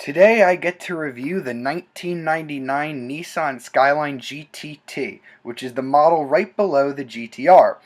Today I get to review the 1999 Nissan Skyline GTT, which is the model right below the GTR.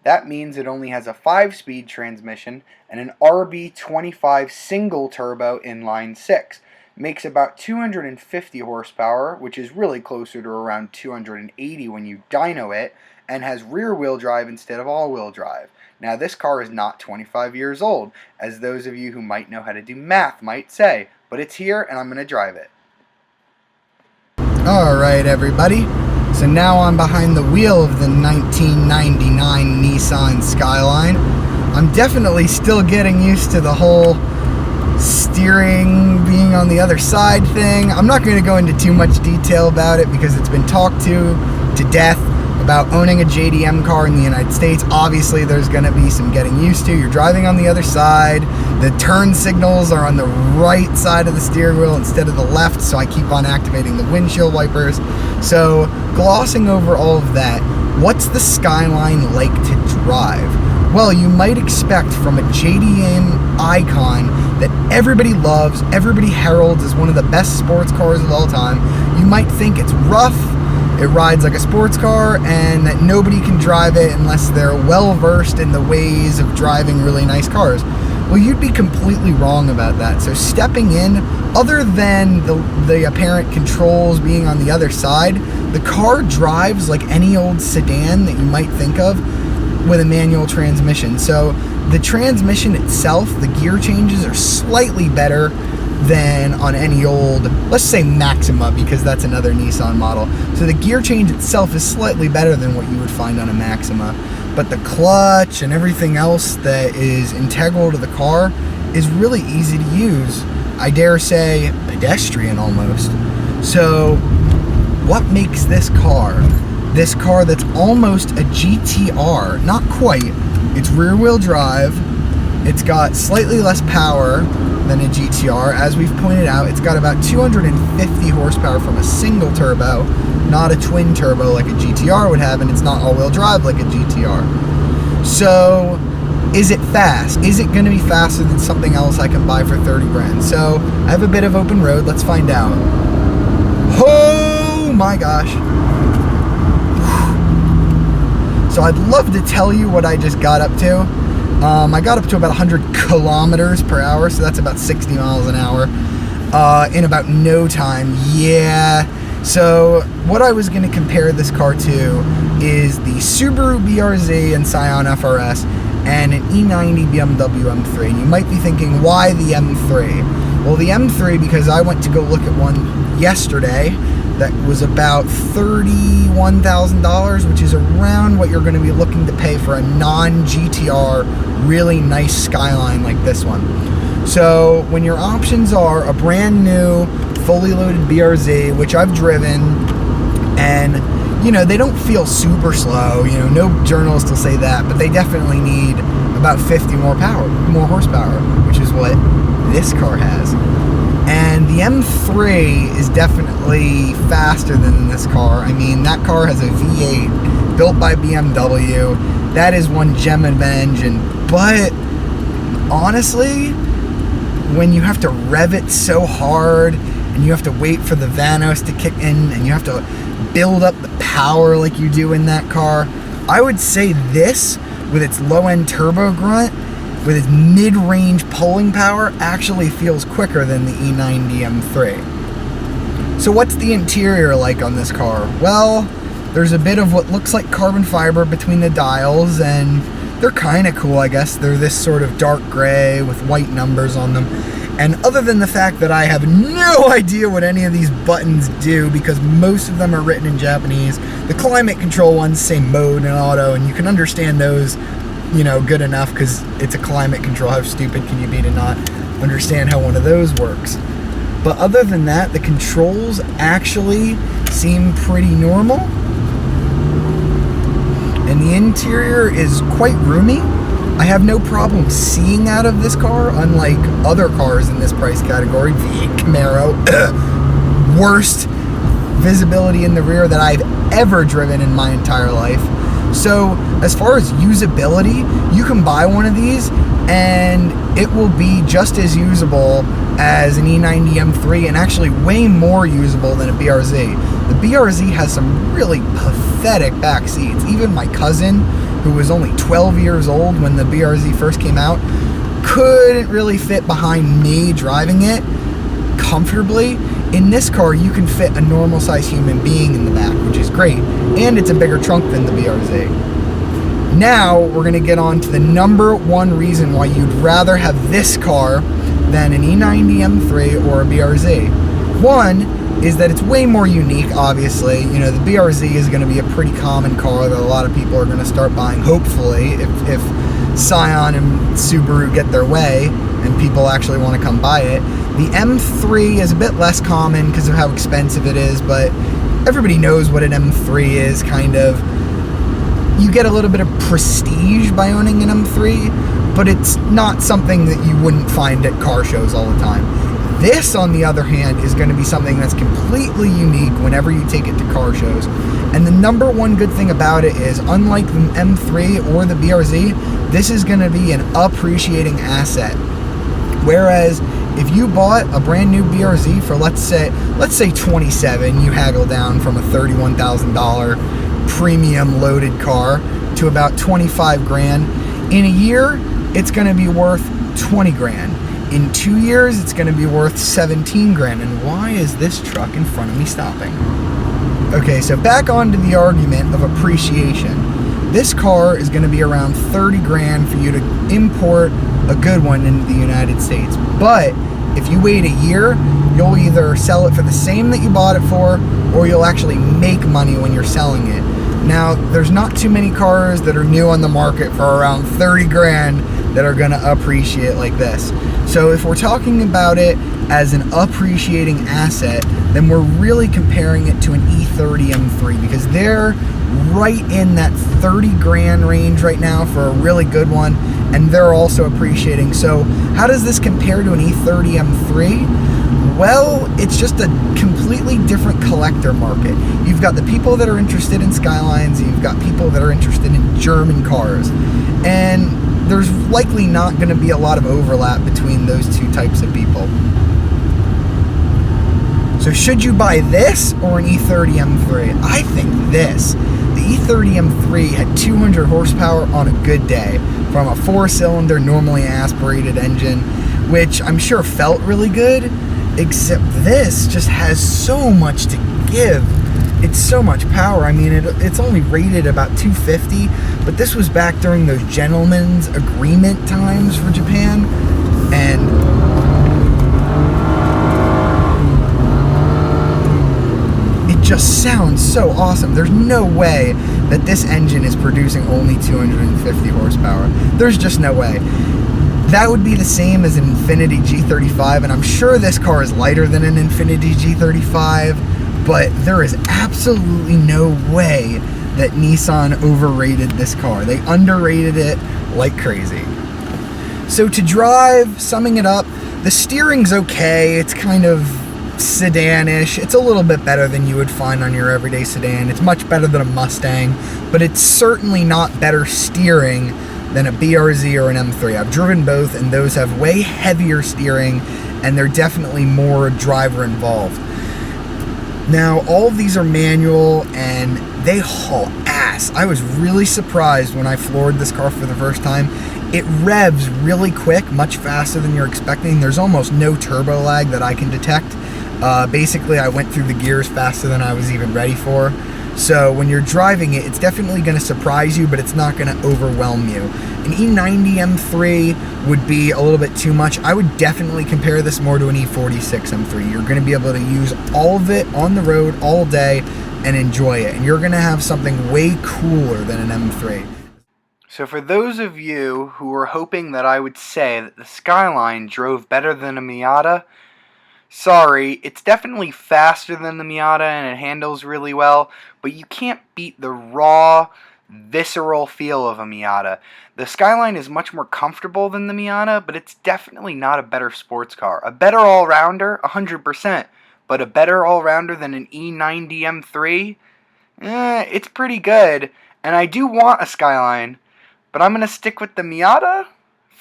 That means it only has a 5-speed transmission and an RB25 single turbo inline 6. Makes about 250 horsepower, which is really closer to around 280 when you dyno it, and has rear-wheel drive instead of all-wheel drive. Now this car is not 25 years old, as those of you who might know how to do math might say, but it's here and I'm going to drive it. Alright everybody, so now I'm behind the wheel of the 1999 Nissan Skyline. I'm definitely still getting used to the whole steering being on the other side thing. I'm not going to go into too much detail about it because it's been talked to death about owning a JDM car in the United States. Obviously there's going to be some getting used to. You're driving on the other side, the turn signals are on the right side of the steering wheel instead of the left, so I keep on activating the windshield wipers. So glossing over all of that, what's the Skyline like to drive? Well, you might expect from a JDM icon that everybody loves, everybody heralds as one of the best sports cars of all time. You might think it's rough, it rides like a sports car, and that nobody can drive it unless they're well versed in the ways of driving really nice cars. Well, you'd be completely wrong about that. So stepping in, other than the apparent controls being on the other side, the car drives like any old sedan that you might think of with a manual transmission. So the transmission itself, the gear changes are slightly better than on any old, let's say Maxima, because that's another Nissan model. So the gear change itself is slightly better than what you would find on a Maxima. But the clutch and everything else that is integral to the car is really easy to use. I dare say pedestrian almost. So what makes this car that's almost a GTR, not quite, it's rear wheel drive, it's got slightly less power than a GTR. As we've pointed out, it's got about 250 horsepower from a single turbo, not a twin turbo like a GTR would have, and it's not all-wheel drive like a GTR. So, is it fast? Is it going to be faster than something else I can buy for 30 grand? So, I have a bit of open road. Let's find out. Oh my gosh. So I'd love to tell you what I just got up to. I got up to about 100 kilometers per hour, so that's about 60 miles an hour, in about no time. Yeah. So what I was going to compare this car to is the Subaru BRZ and Scion FRS and an E90 BMW M3. And you might be thinking, why the M3? Well, the M3, because I went to go look at one yesterday that was about $31,000, which is around what you're going to be looking to pay for a non-GTR, really nice Skyline like this one. So when your options are a brand new, fully loaded BRZ, which I've driven, and you know, they don't feel super slow, you know, no journalist will say that, but they definitely need about 50 more horsepower, which is what this car has. And the M3 is definitely faster than this car. I mean, that car has a V8 built by BMW. That is one gem of an engine. But honestly, when you have to rev it so hard and you have to wait for the Vanos to kick in and you have to build up the power like you do in that car, I would say this, with its low-end turbo grunt, with its mid-range pulling power, actually feels quicker than the E90 M3. So what's the interior like on this car? Well, there's a bit of what looks like carbon fiber between the dials, and they're kind of cool, I guess. They're this sort of dark gray with white numbers on them. And other than the fact that I have no idea what any of these buttons do, because most of them are written in Japanese, the climate control ones say mode and auto, and you can understand those, you know, good enough because it's a climate control. How stupid can you be to not understand how one of those works? But other than that, the controls actually seem pretty normal. And the interior is quite roomy. I have no problem seeing out of this car, unlike other cars in this price category. V8 Camaro, worst visibility in the rear that I've ever driven in my entire life. So as far as usability, you can buy one of these and it will be just as usable as an E90 M3 and actually way more usable than a BRZ. The BRZ has some really pathetic back seats. Even my cousin, who was only 12 years old when the BRZ first came out, couldn't really fit behind me driving it comfortably. In this car, you can fit a normal sized human being in the back, which is great, and it's a bigger trunk than the BRZ. Now we're going to get on to the number one reason why you'd rather have this car than an E90 M3 or a BRZ. One is that it's way more unique, obviously. You know, the BRZ is going to be a pretty common car that a lot of people are going to start buying, hopefully, if Scion and Subaru get their way and people actually want to come buy it. The M3 is a bit less common because of how expensive it is, but everybody knows what an M3 is, kind of. You get a little bit of prestige by owning an M3, but it's not something that you wouldn't find at car shows all the time. This, on the other hand, is going to be something that's completely unique whenever you take it to car shows. And the number one good thing about it is, unlike the M3 or the BRZ, this is going to be an appreciating asset. Whereas if you bought a brand new BRZ for let's say 27, you haggle down from a $31,000 premium loaded car to about 25 grand. In a year, it's going to be worth 20 grand. In 2 years, it's going to be worth 17 grand. And why is this truck in front of me stopping? Okay, so back onto the argument of appreciation. This car is going to be around 30 grand for you to import a good one into the United States. But if you wait a year, you'll either sell it for the same that you bought it for, or you'll actually make money when you're selling it. Now, there's not too many cars that are new on the market for around 30 grand that are going to appreciate like this. So if we're talking about it as an appreciating asset, then we're really comparing it to an E30 M3 because they're right in that 30 grand range right now for a really good one, and they're also appreciating. So how does this compare to an E30 M3? Well, it's just a completely different collector market. You've got the people that are interested in Skylines, you've got people that are interested in German cars, and there's likely not going to be a lot of overlap between those two types of people. So should you buy this or an E30 M3? I think this. The E30 M3 had 200 horsepower on a good day from a 4-cylinder, normally aspirated engine, which I'm sure felt really good, except this just has so much to give. It's so much power. I mean, it's only rated about 250, but this was back during those gentlemen's agreement times for Japan, and it just sounds so awesome. There's no way that this engine is producing only 250 horsepower. There's just no way. That would be the same as an Infiniti G35, and I'm sure this car is lighter than an Infiniti G35, but there is absolutely no way that Nissan overrated this car. They underrated it like crazy. So to drive, summing it up, the steering's okay. It's kind of sedanish. It's a little bit better than you would find on your everyday sedan. It's much better than a Mustang, but it's certainly not better steering than a BRZ or an M3. I've driven both, and those have way heavier steering, and they're definitely more driver involved. Now, all of these are manual, and they haul ass. I was really surprised when I floored this car for the first time. It revs really quick, much faster than you're expecting. There's almost no turbo lag that I can detect. Basically, I went through the gears faster than I was even ready for. So when you're driving it, it's definitely going to surprise you, but it's not going to overwhelm you. An E90 M3 would be a little bit too much. I would definitely compare this more to an E46 M3. You're going to be able to use all of it on the road all day and enjoy it. And you're going to have something way cooler than an M3. So for those of you who were hoping that I would say that the Skyline drove better than a Miata, sorry, it's definitely faster than the Miata and it handles really well, but you can't beat the raw, visceral feel of a Miata. The Skyline is much more comfortable than the Miata, but it's definitely not a better sports car. A better all-rounder, 100%, but a better all-rounder than an E90 M3? It's pretty good, and I do want a Skyline, but I'm going to stick with the Miata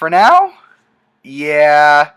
for now, yeah,